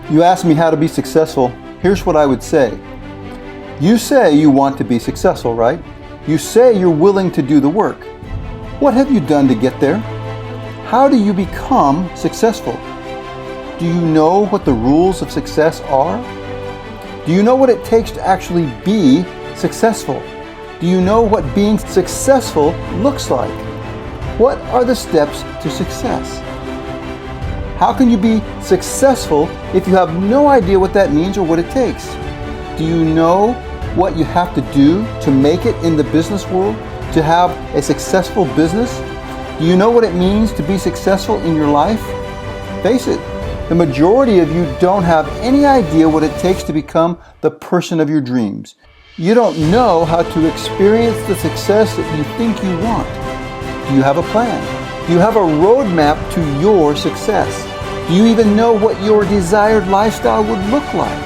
You ask me how to be successful, here's what I would say. You say you want to be successful, right? You say you're willing to do the work. What have you done to get there? How do you become successful? Do you know what the rules of success are? Do you know what it takes to actually be successful? Do you know what being successful looks like? What are the steps to success? How can you be successful if you have no idea what that means or what it takes? Do you know what you have to do to make it in the business world, to have a successful business? Do you know what it means to be successful in your life? Face it, the majority of you don't have any idea what it takes to become the person of your dreams. You don't know how to experience the success that you think you want. Do you have a plan? Do you have a roadmap to your success? Do you even know what your desired lifestyle would look like?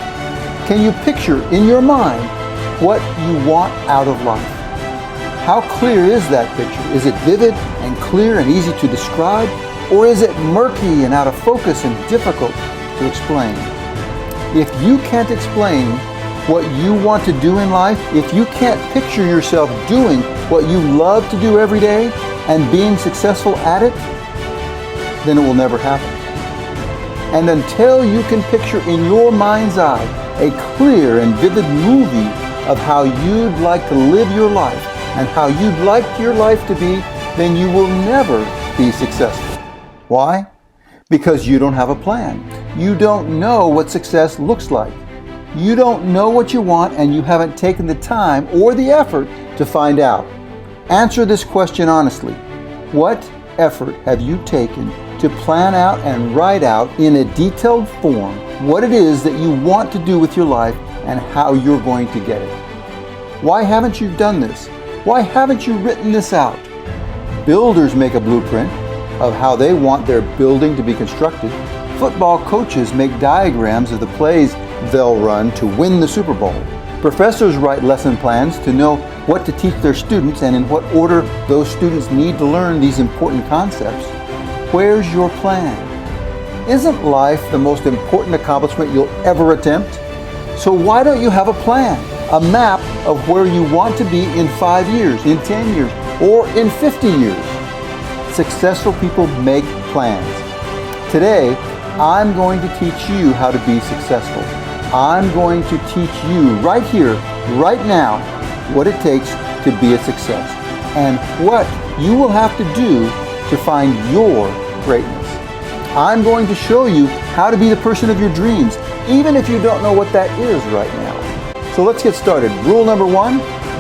Can you picture in your mind what you want out of life? How clear is that picture? Is it vivid and clear and easy to describe? Or is it murky and out of focus and difficult to explain? If you can't explain what you want to do in life, if you can't picture yourself doing what you love to do every day and being successful at it, then it will never happen. And until you can picture in your mind's eye a clear and vivid movie of how you'd like to live your life and how you'd like your life to be, then you will never be successful. Why? Because you don't have a plan. You don't know what success looks like. You don't know what you want, and you haven't taken the time or the effort to find out. Answer this question honestly. What effort have you taken to plan out and write out in a detailed form what it is that you want to do with your life and how you're going to get it? Why haven't you done this? Why haven't you written this out? Builders make a blueprint of how they want their building to be constructed. Football coaches make diagrams of the plays they'll run to win the Super Bowl. Professors write lesson plans to know what to teach their students and in what order those students need to learn these important concepts. Where's your plan? Isn't life the most important accomplishment you'll ever attempt? So why don't you have a plan, a map of where you want to be in 5 years, in 10 years, or in 50 years? Successful people make plans. Today, I'm going to teach you how to be successful. I'm going to teach you right here, right now, what it takes to be a success and what you will have to do to find your greatness. I'm going to show you how to be the person of your dreams, even if you don't know what that is right now. So let's get started. Rule number 1,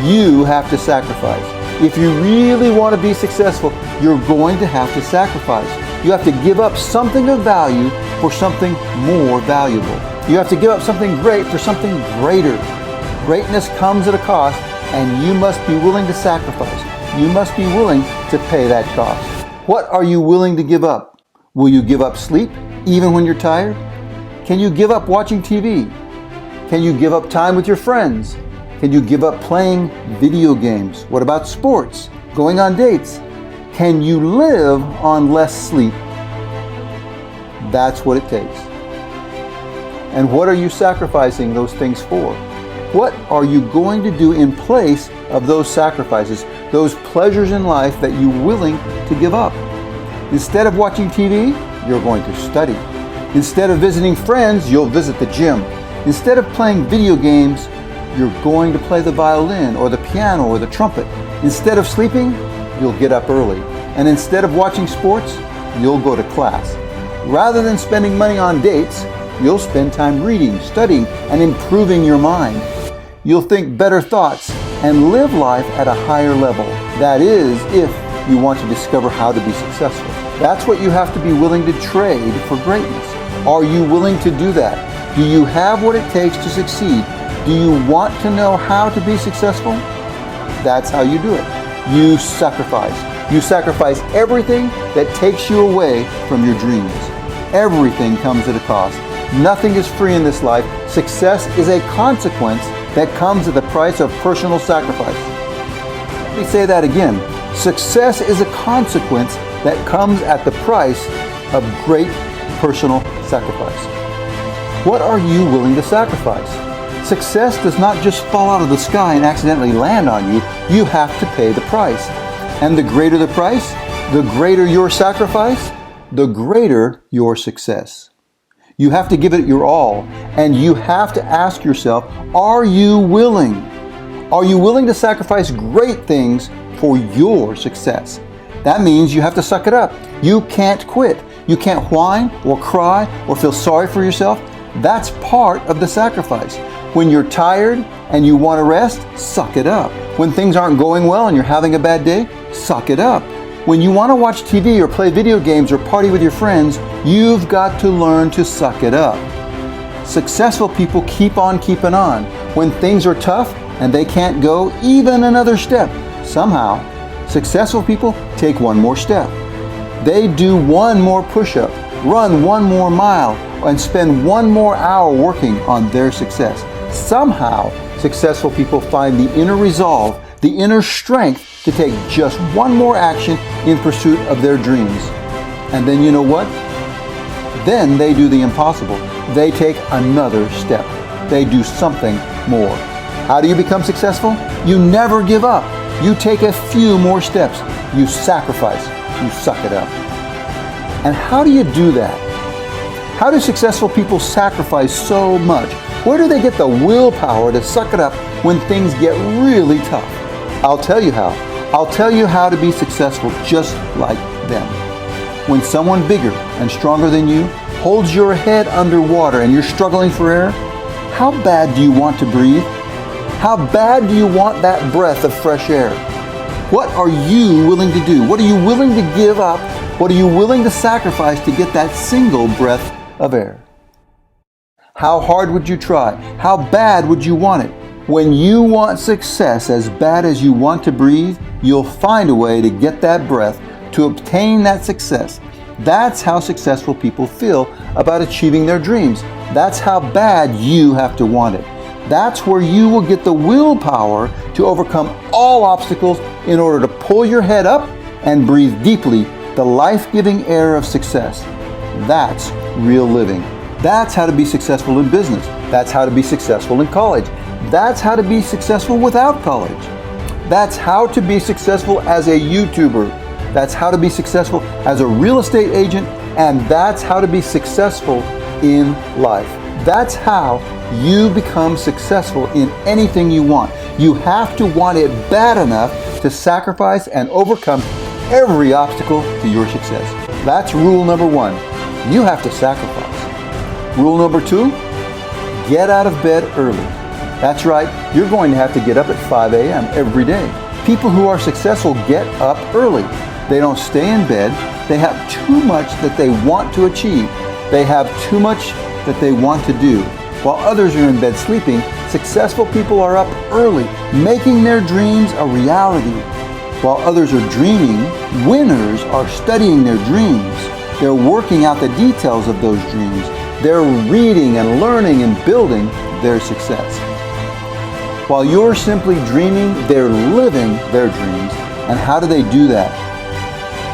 you have to sacrifice. If you really want to be successful, you're going to have to sacrifice. You have to give up something of value for something more valuable. You have to give up something great for something greater. Greatness comes at a cost, and you must be willing to sacrifice. You must be willing to pay that cost. What are you willing to give up? Will you give up sleep, even when you're tired? Can you give up watching TV? Can you give up time with your friends? Can you give up playing video games? What about sports? Going on dates? Can you live on less sleep? That's what it takes. And what are you sacrificing those things for? What are you going to do in place of those sacrifices, those pleasures in life that you're willing to give up? Instead of watching TV, you're going to study. Instead of visiting friends, you'll visit the gym. Instead of playing video games, you're going to play the violin or the piano or the trumpet. Instead of sleeping, you'll get up early. And instead of watching sports, you'll go to class. Rather than spending money on dates, you'll spend time reading, studying, and improving your mind. You'll think better thoughts and live life at a higher level. That is, if you want to discover how to be successful. That's what you have to be willing to trade for greatness. Are you willing to do that? Do you have what it takes to succeed? Do you want to know how to be successful? That's how you do it. You sacrifice. You sacrifice everything that takes you away from your dreams. Everything comes at a cost. Nothing is free in this life. Success is a consequence that comes at the price of personal sacrifice. Let me say that again. Success is a consequence that comes at the price of great personal sacrifice. What are you willing to sacrifice? Success does not just fall out of the sky and accidentally land on you. You have to pay the price. And the greater the price, the greater your sacrifice, the greater your success. You have to give it your all, and you have to ask yourself, are you willing? Are you willing to sacrifice great things for your success? That means you have to suck it up. You can't quit. You can't whine or cry or feel sorry for yourself. That's part of the sacrifice. When you're tired and you want to rest, suck it up. When things aren't going well and you're having a bad day, suck it up. When you want to watch TV or play video games or party with your friends, you've got to learn to suck it up. Successful people keep on keeping on. When things are tough and they can't go even another step, somehow, successful people take one more step. They do one more push-up, run one more mile, and spend one more hour working on their success. Somehow, successful people find the inner resolve, the inner strength to take just one more action in pursuit of their dreams. And then you know what? Then they do the impossible. They take another step. They do something more. How do you become successful? You never give up. You take a few more steps. You sacrifice. You suck it up. And how do you do that? How do successful people sacrifice so much? Where do they get the willpower to suck it up when things get really tough? I'll tell you how. I'll tell you how to be successful just like them. When someone bigger and stronger than you holds your head underwater and you're struggling for air, how bad do you want to breathe? How bad do you want that breath of fresh air? What are you willing to do? What are you willing to give up? What are you willing to sacrifice to get that single breath of air? How hard would you try? How bad would you want it? When you want success as bad as you want to breathe, you'll find a way to get that breath, to obtain that success. That's how successful people feel about achieving their dreams. That's how bad you have to want it. That's where you will get the willpower to overcome all obstacles in order to pull your head up and breathe deeply the life-giving air of success. That's real living. That's how to be successful in business. That's how to be successful in college. That's how to be successful without college. That's how to be successful as a YouTuber. That's how to be successful as a real estate agent. And that's how to be successful in life. That's how you become successful in anything you want. You have to want it bad enough to sacrifice and overcome every obstacle to your success. That's rule number one. You have to sacrifice. Rule number two, get out of bed early. That's right, you're going to have to get up at 5 a.m. every day. People who are successful get up early. They don't stay in bed. They have too much that they want to achieve. They have too much that they want to do. While others are in bed sleeping, successful people are up early, making their dreams a reality. While others are dreaming, winners are studying their dreams. They're working out the details of those dreams. They're reading and learning and building their success. While you're simply dreaming, they're living their dreams. And how do they do that?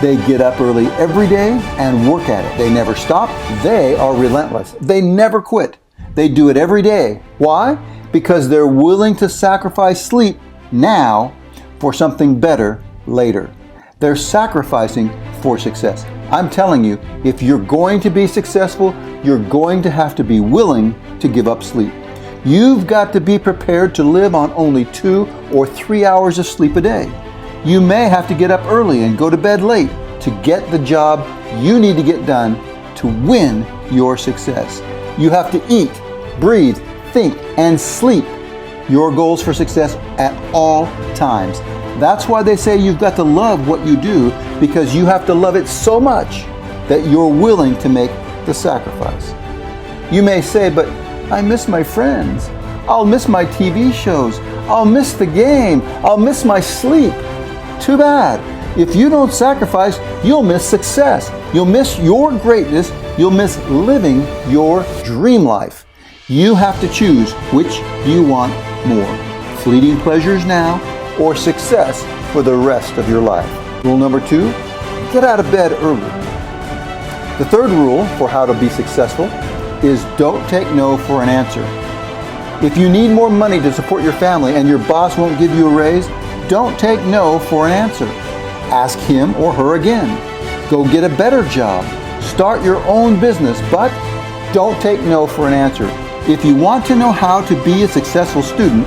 They get up early every day and work at it. They never stop. They are relentless. They never quit. They do it every day. Why? Because they're willing to sacrifice sleep now for something better later. They're sacrificing for success. I'm telling you, if you're going to be successful, you're going to have to be willing to give up sleep. You've got to be prepared to live on only 2 or 3 hours of sleep a day. You may have to get up early and go to bed late to get the job you need to get done to win your success. You have to eat, breathe, think, and sleep your goals for success at all times. That's why they say you've got to love what you do, because you have to love it so much that you're willing to make the sacrifice. You may say, but I miss my friends. I'll miss my TV shows. I'll miss the game. I'll miss my sleep. Too bad. If you don't sacrifice, you'll miss success. You'll miss your greatness. You'll miss living your dream life. You have to choose which you want more. Fleeting pleasures now or success for the rest of your life. Rule number 2, get out of bed early. The third rule for how to be successful, is don't take no for an answer. If you need more money to support your family and your boss won't give you a raise, don't take no for an answer. Ask him or her again. Go get a better job. Start your own business, but don't take no for an answer. If you want to know how to be a successful student,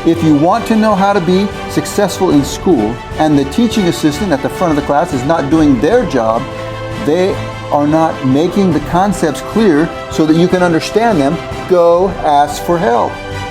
if you want to know how to be successful in school, and the teaching assistant at the front of the class is not doing their job, they are not making the concepts clear so that you can understand them, go ask for help.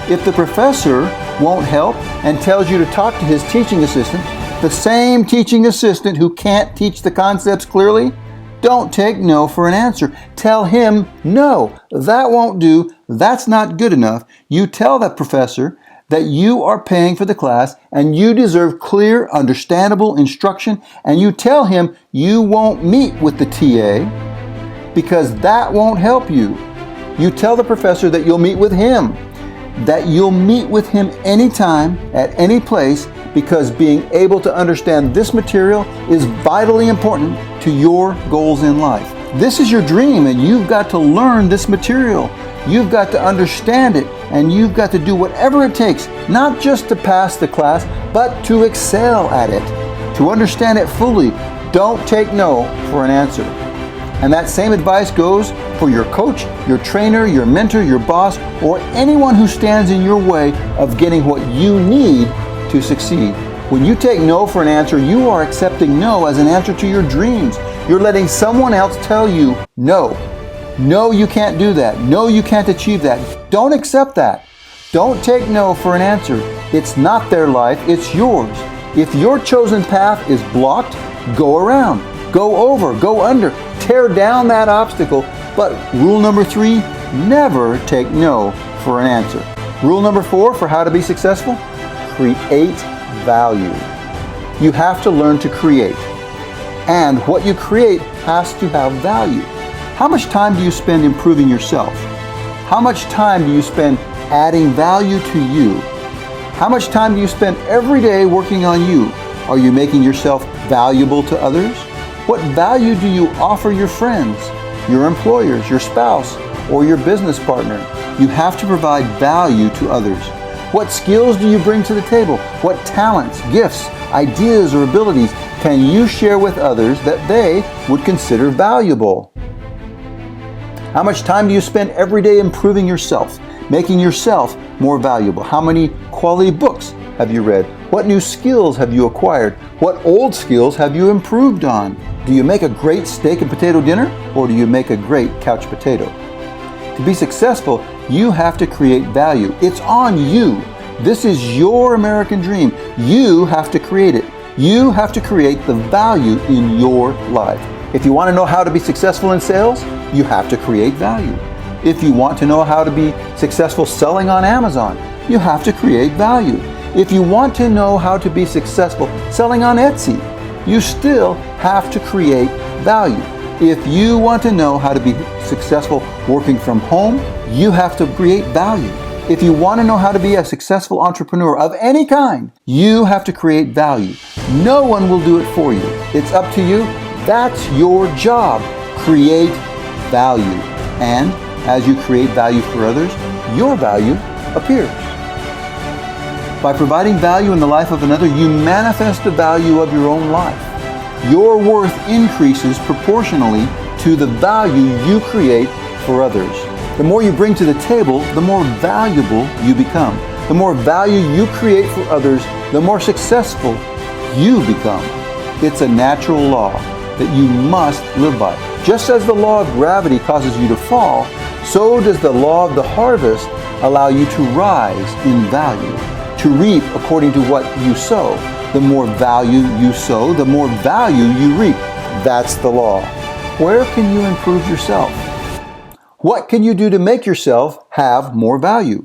If the professor won't help and tells you to talk to his teaching assistant, the same teaching assistant who can't teach the concepts clearly, don't take no for an answer. Tell him, no, that won't do, that's not good enough. You tell that professor that you are paying for the class and you deserve clear, understandable instruction, and you tell him you won't meet with the TA because that won't help you. You tell the professor that you'll meet with him, that you'll meet with him anytime, at any place, because being able to understand this material is vitally important to your goals in life. This is your dream and you've got to learn this material. You've got to understand it and you've got to do whatever it takes, not just to pass the class, but to excel at it, to understand it fully. Don't take no for an answer. And that same advice goes for your coach, your trainer, your mentor, your boss, or anyone who stands in your way of getting what you need to succeed. When you take no for an answer, you are accepting no as an answer to your dreams. You're letting someone else tell you no. No, you can't do that. No, you can't achieve that. Don't accept that. Don't take no for an answer. It's not their life, it's yours. If your chosen path is blocked, go around, go over, go under, tear down that obstacle. But rule number 3, never take no for an answer. Rule number 4 for how to be successful, create value. You have to learn to create. And what you create has to have value. How much time do you spend improving yourself? How much time do you spend adding value to you? How much time do you spend every day working on you? Are you making yourself valuable to others? What value do you offer your friends, your employers, your spouse, or your business partner? You have to provide value to others. What skills do you bring to the table? What talents, gifts, ideas, or abilities can you share with others that they would consider valuable? How much time do you spend every day improving yourself, making yourself more valuable? How many quality books have you read? What new skills have you acquired? What old skills have you improved on? Do you make a great steak and potato dinner, or do you make a great couch potato? To be successful, you have to create value. It's on you. This is your American dream. You have to create it. You have to create the value in your life. If you want to know how to be successful in sales, you have to create value. If you want to know how to be successful selling on Amazon, you have to create value. If you want to know how to be successful selling on Etsy, you still have to create value. If you want to know how to be successful working from home, you have to create value. If you want to know how to be a successful entrepreneur of any kind, you have to create value. No one will do it for you. It's up to you. That's your job. Create value. And as you create value for others, your value appears. By providing value in the life of another, you manifest the value of your own life. Your worth increases proportionally to the value you create for others. The more you bring to the table, the more valuable you become. The more value you create for others, the more successful you become. It's a natural law that you must live by. Just as the law of gravity causes you to fall, so does the law of the harvest allow you to rise in value, to reap according to what you sow. The more value you sow, the more value you reap. That's the law. Where can you improve yourself? What can you do to make yourself have more value?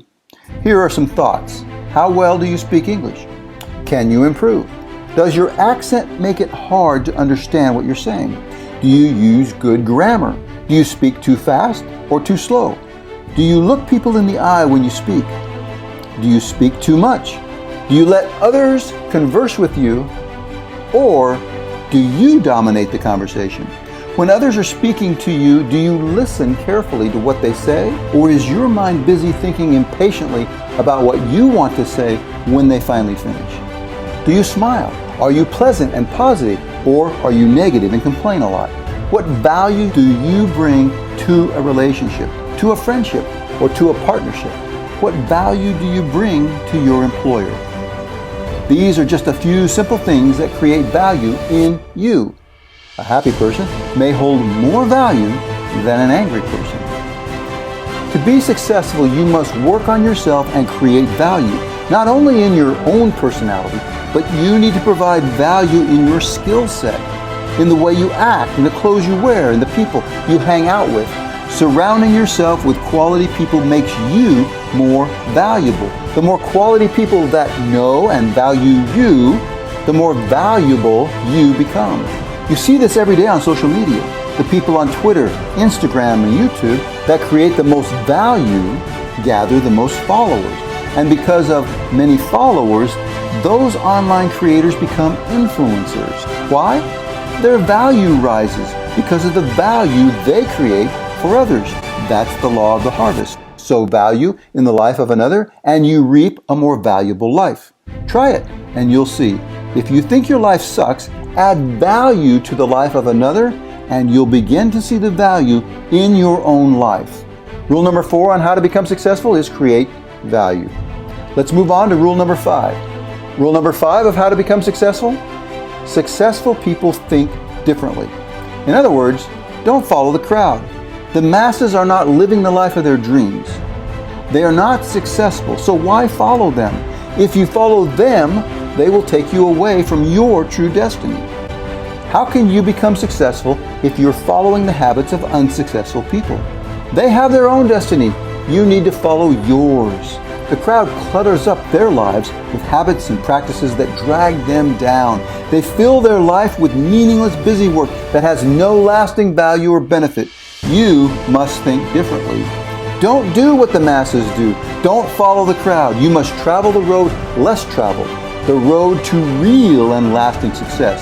Here are some thoughts. How well do you speak English? Can you improve? Does your accent make it hard to understand what you're saying? Do you use good grammar? Do you speak too fast or too slow? Do you look people in the eye when you speak? Do you speak too much? Do you let others converse with you, or do you dominate the conversation? When others are speaking to you, do you listen carefully to what they say? Or is your mind busy thinking impatiently about what you want to say when they finally finish? Do you smile? Are you pleasant and positive? Or are you negative and complain a lot? What value do you bring to a relationship, to a friendship, or to a partnership? What value do you bring to your employer? These are just a few simple things that create value in you. A happy person may hold more value than an angry person. To be successful, you must work on yourself and create value, not only in your own personality, but you need to provide value in your skill set, in the way you act, in the clothes you wear, in the people you hang out with. Surrounding yourself with quality people makes you more valuable. The more quality people that know and value you, the more valuable you become. You see this every day on social media. The people on Twitter, Instagram, and YouTube that create the most value gather the most followers. And because of many followers, those online creators become influencers. Why? Their value rises because of the value they create for others. That's the law of the harvest. Sow value in the life of another, and you reap a more valuable life. Try it, and you'll see. If you think your life sucks, add value to the life of another, and you'll begin to see the value in your own life. Rule number 4 on how to become successful is create value. Let's move on to rule number 5. Rule number 5 of how to become successful? Successful people think differently. In other words, don't follow the crowd. The masses are not living the life of their dreams. They are not successful, so why follow them? If you follow them, they will take you away from your true destiny. How can you become successful if you're following the habits of unsuccessful people? They have their own destiny. You need to follow yours. The crowd clutters up their lives with habits and practices that drag them down. They fill their life with meaningless busy work that has no lasting value or benefit. You must think differently. Don't do what the masses do. Don't follow the crowd. You must travel the road less traveled, the road to real and lasting success.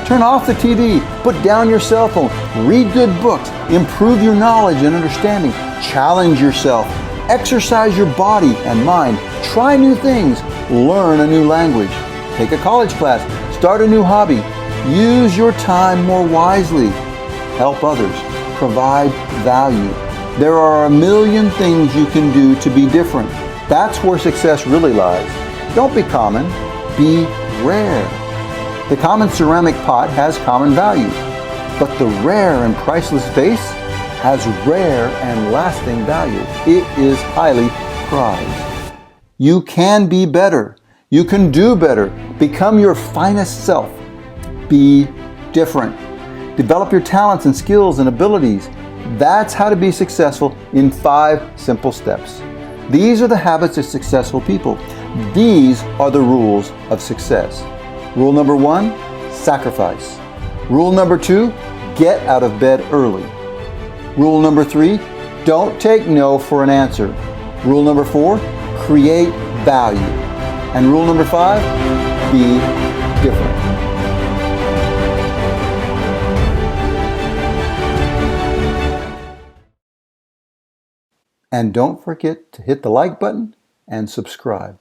Turn off the TV, put down your cell phone, read good books, improve your knowledge and understanding, challenge yourself, exercise your body and mind, try new things, learn a new language, take a college class, start a new hobby, use your time more wisely, help others, provide value. There are a million things you can do to be different. That's where success really lies. Don't be common, be rare. The common ceramic pot has common value, but the rare and priceless vase has rare and lasting value. It is highly prized. You can be better. You can do better. Become your finest self. Be different. Develop your talents and skills and abilities. That's how to be successful in 5 simple steps. These are the habits of successful people. These are the rules of success. Rule number 1, sacrifice. Rule number 2, get out of bed early. Rule number 3, don't take no for an answer. Rule number 4, create value. And rule number 5, be different. And don't forget to hit the like button and subscribe.